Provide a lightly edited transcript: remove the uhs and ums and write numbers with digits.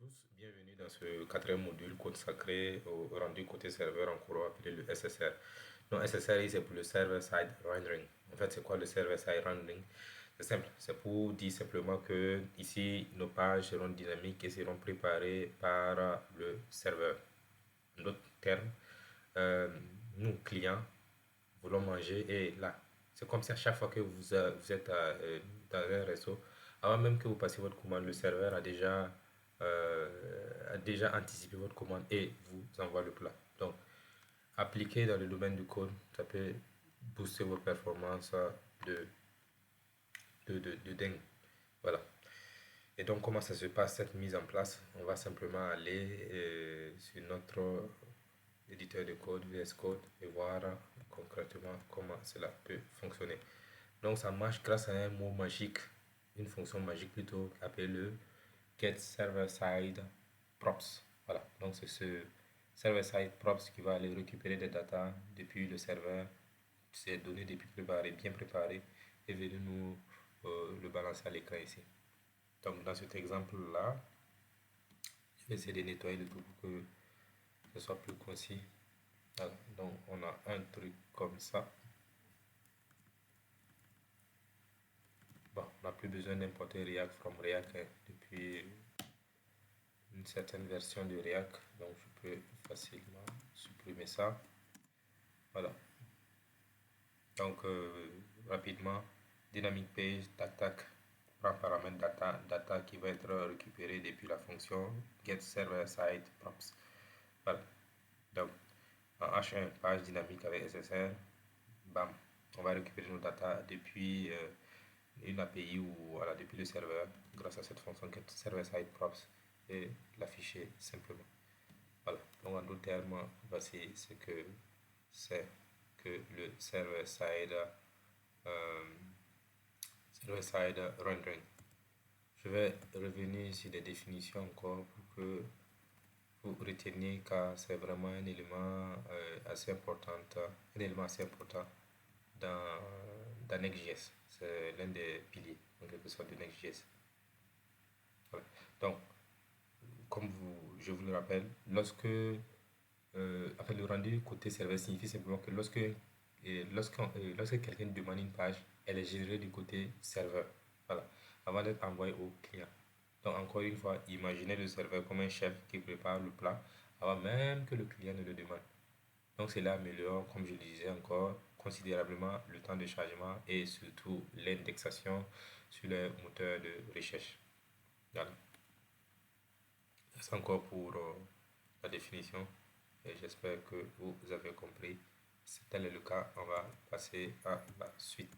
tous, bienvenue dans ce quatrième module consacré au rendu côté serveur en courant appelé le SSR. Donc SSR, c'est pour le Server-Side Rendering. En fait, c'est quoi le Server-Side Rendering? C'est simple, c'est pour dire simplement que ici, nos pages seront dynamiques et seront préparées par le serveur. En d'autres termes, euh, nous, clients, voulons manger et là, c'est comme si à chaque fois que vous êtes dans un réseau, avant même que vous passiez votre commande, le serveur a déjà anticipé votre commande et vous envoie le plat. Donc, appliqué dans le domaine du code, ça peut booster vos performances de dingue. Voilà. Et donc, comment ça se passe cette mise en place? On va simplement aller sur notre éditeur de code, VS Code, et voir concrètement comment cela peut fonctionner. Donc, ça marche grâce à un mot magique, une fonction magique plutôt, appelée le get server side props. Voilà, donc c'est ce server side props qui va aller récupérer des data depuis le serveur, ces données depuis préparées, bien préparées, et venir nous le balancer à l'écran ici. Donc dans cet exemple-là, je vais essayer de nettoyer le tout pour que ce soit plus concis. Voilà, donc on a un truc comme ça. Bon, on n'a plus besoin d'importer React from React depuis une certaine version de React, donc je peux facilement supprimer ça. Voilà, donc rapidement, dynamic page d'attaque prend paramètre data qui va être récupéré depuis la fonction get server side props. Voilà, donc en H1 page dynamique avec SSR, bam, on va récupérer nos data depuis une API ou voilà, depuis le serveur grâce à cette fonction get server side props et l'afficher simplement. Voilà, donc en d'autres termes, voici ce que c'est que le euh, server-side rendering. Je vais revenir sur des définitions encore pour que vous reteniez car c'est vraiment un élément assez important, dans, dans Next.js. C'est l'un des piliers en quelque sorte de Next.js. Voilà. Donc, comme je vous le rappelle, après le rendu côté serveur signifie simplement que lorsque quelqu'un demande une page, elle est générée du côté serveur. Voilà, avant d'être envoyée au client. Donc, encore une fois, imaginez le serveur comme un chef qui prépare le plat avant même que le client ne le demande. Donc, cela améliore, comme je le disais encore, considérablement le temps de chargement et surtout l'indexation sur les moteurs de recherche. Voilà. C'est encore pour la définition et j'espère que vous avez compris. Si tel est le cas, on va passer à la suite.